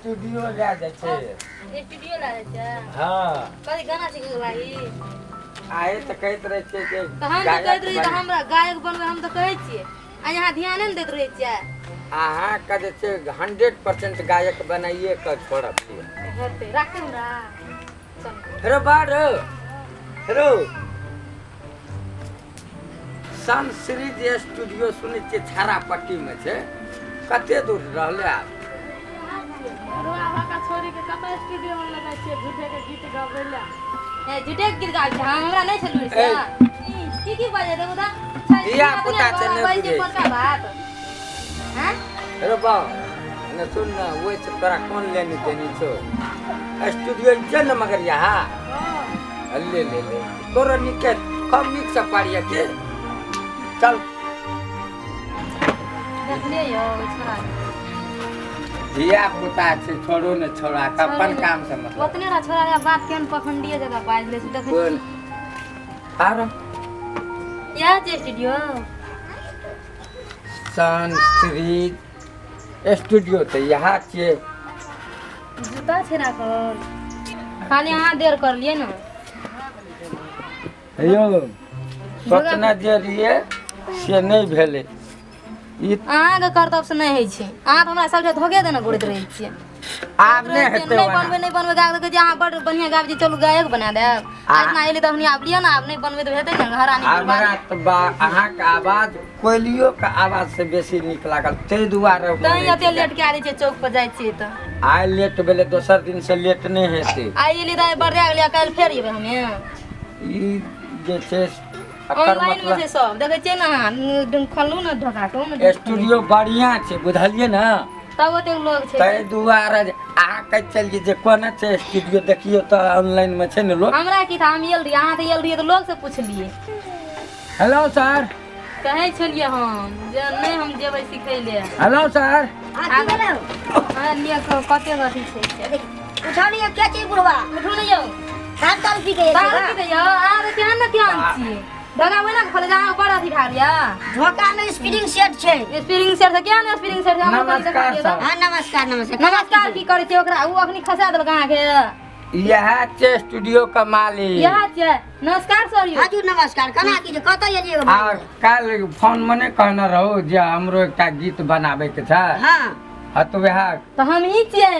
Studio ला दे छे। Studio ला दे छे। हां कभी गाना सीखे लागी आए त कहत रहे छे कि तो हम तो कहत रही त हमरा गायक बनबे हम तो कहै छियै आ यहाँ ध्यान नहीं देत रहे छियै। अहाँ का जे छे 100% गायक बनाइए क छोड़ब छियै। हेते राखे हमरा चल हेरो बार हेरो सन सीरीज स्टूडियो सुनै छियै छारापट्टी में छे। कते दूर रहले आप? रोआ भाका छोरी के कत स्टूडियो में लगा छियै झूठे के गीत गावेला। ए झूठे के गीत गाबै छै हमरा नहीं छलु से की बाजे देबो दा या पता छै ने बुझे बड़का बात हैं। हेरो बा ने सुन ना वो से तोरा कौन लेनी देनी छो स्टूडियो चल न मगर यहाँ ले ले ले तोरा निके कम निक से पाड़िया के चल देखले यो छोरा धिया पुता से छोड़ो न छोड़ा अपन काम से मतलब ओतने रा छोरा रा बात केन पखंडिए जगह बाज ले देखे बोल आरो या जे स्टूडियो सन सीरीज स्टूडियो तो यहाँ छे। जूता छे राखल खाली अहाँ देर कर लिए ना यो सोचना जे रहिए से नहीं भेले ई अहाँ के कर्तव्य से नहीं है छे। अहाँ तो हमरा सब धोखे देना गुड़त रहे छियै। आब नहीं हेते नहीं बनबे गायक के जे अहाँ बड़ बढ़िया गाबै छी चलू गायक बना देब। आज ना एली तखनी आब लिया ना आब नहीं बनबे तो हेतै ना घरानी के हमरा तो अहाँ के आवाज कोयलियो के आवाज से बेसी निक लागल ते दुआरे तई एते लेट के आरी छे चौक पर जाय छी त आइ लेट भेले दोसर दिन से लेट नहीं हेते। आई एली त बर्दिया गेलिया काल फेर एबे हमे ई जे छे ऑनलाइन में से सब देखे छियै ना खोलू ना ढोका को ना स्टूडियो बढ़िया छे बुझलिए ना तब ओते लोग छे ते दुआरे अहाँ कह चल जे कोना छे स्टूडियो देखियो त ऑनलाइन में छे न लोग हमरा की था हम एल रही अहाँ त एल रही त लोग से पूछलिए। हेलो सर कहै छलिए हम जे नहीं हम जेबै सिखै ले। हेलो सर आ गेलौ हां लिया कते गथी छे उठानिया क्या चीज बुढ़वा उठू नहीं यो हाथ ताल पी के बाहर की दे यो आ रे केहन न केहन छी दगा वना खोले जा ऊपर अथी ढारिया धोखा में स्प्रिंग सेट छे। स्प्रिंग सेट से क्या ना स्प्रिंग सेट हम नमस्कार सर। हां नमस्कार नमस्कार नमस्कार की करे छी ओकरा उ अखनी खसा देल कहां के यह छे स्टूडियो का मालिक यह छे। नमस्कार सर यो हाजू नमस्कार कना की कत एलिए और कल फोन मने कहना रहो जे हमरो एकटा गीत बनावे के छै। हां हाँ तो वह तो हम ही छियै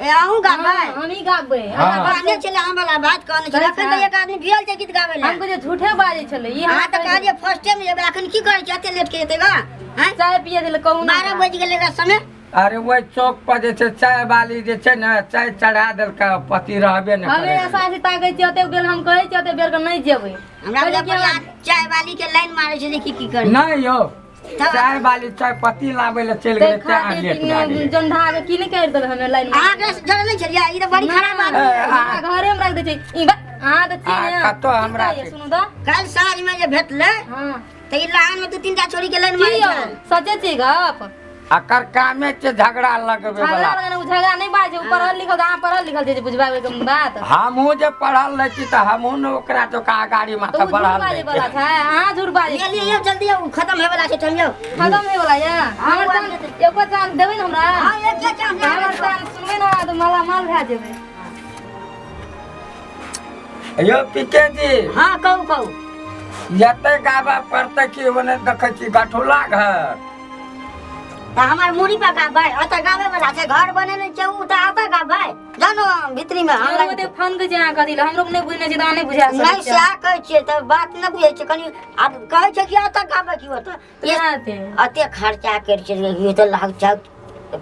ए आहू गाबै हम ही गाबै हाँ। गाने चले हम वाला बात कहने छले अखन त एक आदमी भियल छै गीत गाबै ले हमको जे झूठे बाजे छले ई हां त कहलिए फर्स्ट टाइम एबे अखन की करे छै एते लेट के एते गा हैं चाय पिए दिले कहू ना 12 बज गेले रे समय। अरे वही चौक पर जे छे चाय वाली जे छे ना चाय चढ़ा देल का पति रहबे न हमे करे। ऐसा ऐसी ताकै छी ओते बेर हम कहै छी ओते बेर के नहीं जेबै हमरा लगे चाय वाली के लाइन मारे छै देखि की करे नहीं यो चाय वाली चाय पति लावे ले चल गेले चाय लेट लागे जंधा के की नहीं कर देल हमे लाइन अहाँ के जड़ नहीं छलिए ई त बड़ी खराब बात हमरा घरे में रख दे छै ई हां त छी कतो हमरा सुनु त कल साँझ में जे भेटले हां त ई लाइन में दू तीन टा छोरी के लाइन मारे की छै। सचे छी गप अकर कामे छे झगड़ा लगबे झगड़ा वाला। लगने झगड़ा नहीं बाजे पढ़ल लिखल अहाँ पढ़ल लिखल छै बुझबावे के बात हमहू जे पढ़ल रही छी त हमहू न ओकरा तो का गाड़ी तो माथा झूठ बढ़ल बाजे रही वाला था हां झूठ बाजे ये लिए जल्दी खत्म होय वाला छै चलियो खत्म होय वाला है हमर चांस एको चांस देबै न हमरा हां एक के चांस हमर चांस सुनबै न त मला माल भए जेबै। यो पीके जी हां कहू यते गाबा पड़ते कि ओने देखै छी गठुला घर त हमर मुड़ी पे गाबै अत गाबै वाला छै घर बनेने छै उ त अत गाबै जानो भीतरी में हम हम ओते फोन के जे कथि ल हमरो नहीं बुझने छै त नहीं बुझा नहीं सकै से कहै छियै त बात न बुझै छै कनी आब कहै छै कि अत गाबै कि ओत केते अते खर्चा कर छै ये त लाग छै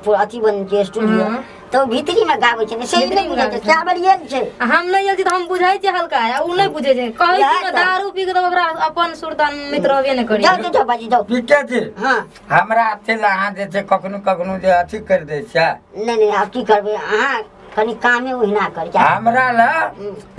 पूरा अथी बन छै स्टूडियो तो भीतरी में गाबै छै से नहीं बुझै छै क्या बरियल छै हम नहीं आयल छी त हम बुझै छी हल्का उ नहीं बुझै छै कहै छी न दारू पी के त ओकरा अपन सुरतान मित्र होबे नहीं करी जाओ जाओ बाजी जाओ पीके जी हां हमरा अथी ला अहाँ जे छै कखनो कखनो जे अथी कर दै छै नहीं आप की करबे अहाँ कनी कामे ओहिना कर छै हमरा ला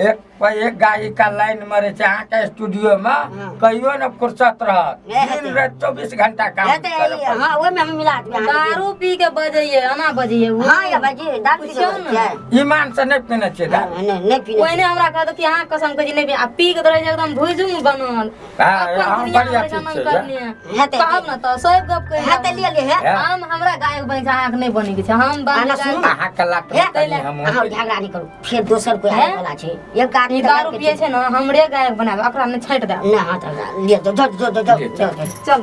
एक कोई एक गायिका लाइन मरे छै अहाँ के स्टूडियो में कहियो न फुर्सत रहत दिन रात 24 घंटा काम हेते हां ओइ में हम मिला देबै दारू पी के बजैये अना बजैये हां या बाजी दारू पी के ईमान से नहीं पीने छै दारू नहीं पीने कोई ने हमरा कहत कि अहाँ कसम कहि नहीं आ पी के रह एकदम भुजुम बनल हम बढ़िया चीज छै हेते कहब न त सब गप कहि हेते ले हे हम हमरा गायक बनि छै अहाँ के नहीं बने के छै हम बने अहाँ के लाख हम अहाँ झगड़ा नहीं करू फिर दोसर कोई आए वाला छै एक गाड़ी दारू पिए छै न हमरे गायक बनाबे अकरा ने छाट दे ना हां ले जो चल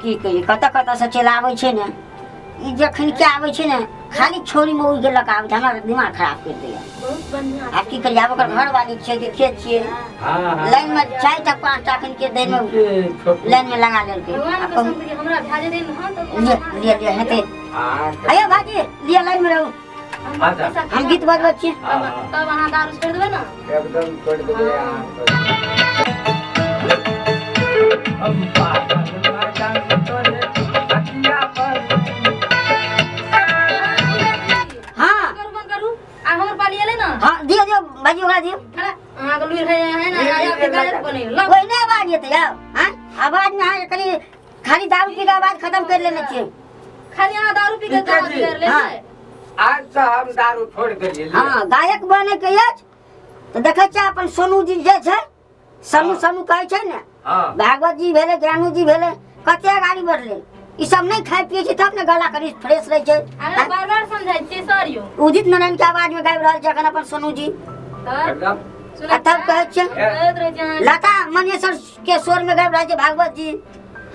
की कहिए कत से चलाबै छै ने ई जखन के आबै छै ने खाली छोरी में उड़ गेलक आबै हमरा दिमाग खराब कर दैया बहुत बढ़िया आप की करिए ओकर घर वाली छै के खेत छिए लाइन में 4 टा 5 टा खन के दिन में लाइन में लगा लेलकै भगवान कसम कि हमरा भेजे दे हां तो ले हेते आयो भाजी लिया लाइन में रहू हम गीत बजबै छी तब अहाँ दारू छोड़ देबै न एकदम छोड़ देबै हम पागल मैदान तोरे अतिया पर हां करू आ हमर पाली एले न हां दियो भाजी ओकरा दियो अहाँ के लुइर है ना आया के गायक बने लो कोई नहीं आवाज येते यार हां आवाज में हां कनी खाली दारू पी के आवाज खत्म कर लेने छिए खाली अहाँ दारू पी के गायक कर ले आज से हम दारू छोड़ देलिए हां गायक बने के अछि तो देखै छै अपन सोनू जी जे छै समू कहै छै ने हां भागवत जी भेले ज्ञानू जी भेले कते गाड़ी बढ़ले ई सब नहीं खाइ पिए छै तब ने गला करी फ्रेश रह छै अरे बार-बार समझाइ छी सर यो उदित नारायण के आवाज में गाबि रहल छै अखन अपन सोनू जी एकदम तब कहै छै लता मंगेशकर के स्वर में गाबि रहल छै भागवत जी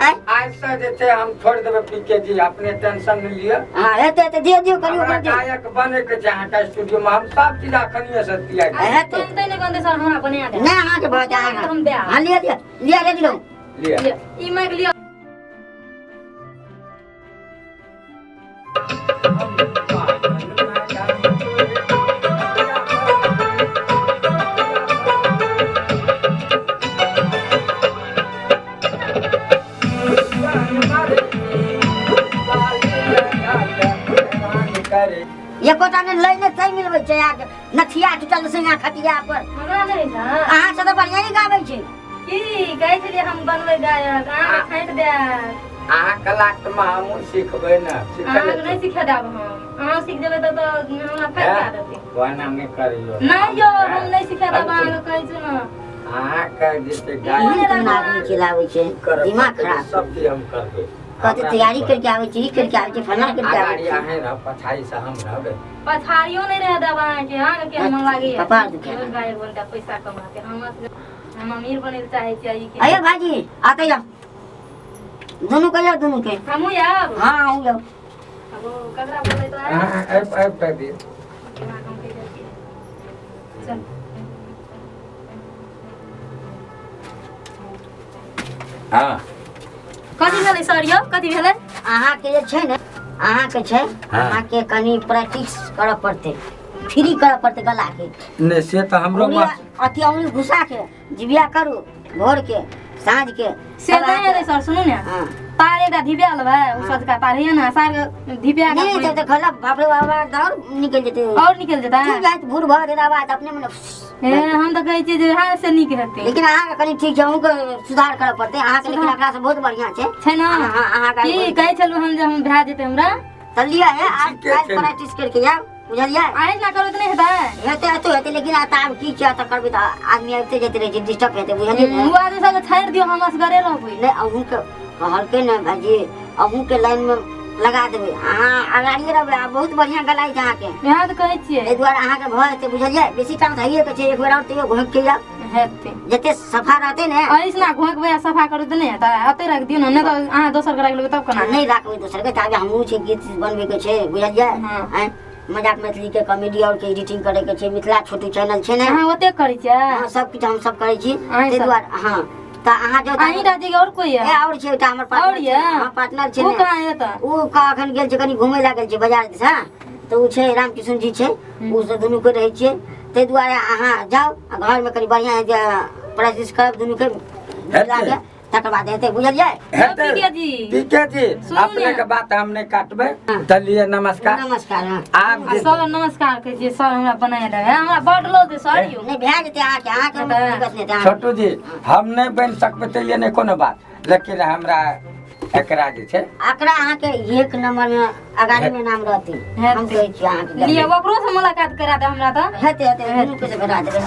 आज से जे छै हम छोड़ देबै पीके जी अपने टेंशन नहीं लियो हां हेते दियो करियो हमरा गायक बने के छै अहाँ के स्टूडियो में हम सब चीज अखनिए से दिया हेते नहीं कहते सर हमरा बना दे नहीं अहाँ के बहुत हम दे हां लिया रेडी लो लिया ई माइक लियो ये कोटा ने लइने सही मिलबै छै आके नथिया टूटल से यहाँ खटिया पर हमरा नहीं था अहाँ से तो बढ़िया ही गाबै छै की कहै छलिए हम बनबै गायक अहाँ छाट दे अहाँ कला के हम सीखबै ना अहाँ नहीं सिखा देब हम अहाँ सीख देबै तो हमरा फायदा देतै कोना नहीं करियो नहीं यो हम नहीं सिखा देब अहाँ कहै छी ना अहाँ के जे छै गाड़ी आदमी चलाबै छै दिमाग खराब सब चीज हम करबै कते तैयारी करके आबै छै ई करके आबै छै फला करके आबै गाड़ी छै अहाँ रह पछाई से हम रहबै पछाड़ियो नहीं रह देब अहाँ के अहाँ के मन लागे पापा दुखे गायक बनता पैसा कमा के हम अमीर बने चाहे छी ई के अये भाजी आते जा दोनों के हमू याब हां आऊं जा अब ककरा बोले तो हां अब तक दे चल हां कथी भेलै सर यो कथी भेलै अहाँ के जे छै ने अहाँ के छै अहाँ के कनी प्रैक्टिस करऽ पड़ते फ्री करऽ पड़ते गला के नहीं से तो हमरो अथी अंगुली घुसा के जिबिया करू भोर के साँझ के से नहीं है सर सुनो ना हां तार एकटा धिपिया लेबै उ सजका तार है ना सार धिपिया का नहीं तो खला बाप रे बाबा दौड़ निकल जेते और निकल जेता तू जात भूर भर देना बात अपने मन ए हम तो कहै छी जे हां से निक हेतै लेकिन अहाँ के कनी ठीक छै अहूँ के सुधार करऽ पड़ते अहाँ के लेकिन एकरा से बहुत बढ़िया छै ना अहाँ की कहै छलु हम जे हम भए जेतै हमरा त लिया है आज प्रैक्टिस करके जाओ बुझलियै आइ ना करू त नहीं हेतै हेते लेकिन आता आब की छै त करबै त आदमी आबिते जेते रहे छै डिस्टर्ब हेते बुझलियै ने उ आदमी सब छाड़ दियो हम असगरे रहबै ले अहूँ के कहलकै ने भाजी अहूँ के लाइन में लगा देबै अहाँ अगाड़िए रहबै आ बहुत बढ़िया गलाई छै अहाँ के यहाँ त कहै छियै एहि दुआरे अहाँ के भय हेते बुझलियै बेसी टाइम धइए के छै एक बेर और तइयो घोंक के जाओ हेतै जते सफा रहते ने ऐसना घोंकबै आ सफा करू त नहीं हेतै अते राख दियो न त अहाँ दोसर के राख लेबै तब केना नहीं राखबै दोसर के ताबे हमहूँ छै गीत बनबै के छै बुझलियै हैं मजाक मैथिली के कॉमेडी और के एडिटिंग करे के छै मिथिला छोटू चैनल छै ने अहाँ ओते करै छियै हां सब कुछ हम सब करै छी ताहि दुआरे हां त अहाँ जो अहीं राजी के और कोई है ए और छै त हमर पार्टनर छै हां पार्टनर छै उ ने कहां है त उ का अखन गेल छै कनी घुमै लागल छै बाजार दिस हां त उ छै रामकृष्ण जी छै उ से दुनू के रहै छियै ताहि दुआरे अहाँ जाओ आ घर में कनी बढ़िया प्रैक्टिस करब दुनू के लागे तकर बाद हेतै बुझलियै हेतै पीके जी। पीके जी सुनू अपने ने। के बात हम नहीं काटबे हाँ। चलिए नमस्कार नमस्कार हाँ आप जे- सब नमस्कार कहै छियै सर हमरा बनाए देबै हमरा बड लो दे सर यौ नहीं भए जेतै अहाँके दिक्कत नहीं हेतै छोटू जी हम नहीं बन सकबे तो ये नहीं कोनो बात लेकिन हमरा एकरा जे छै एकरा अहाँके 1 नंबर में अगाड़ी में नाम रहतै हम कहै छी अहाँके लिए ओकरो से मुलाकात करा दे हमरा त हेतै हेतै दुनू के से भेटा देबै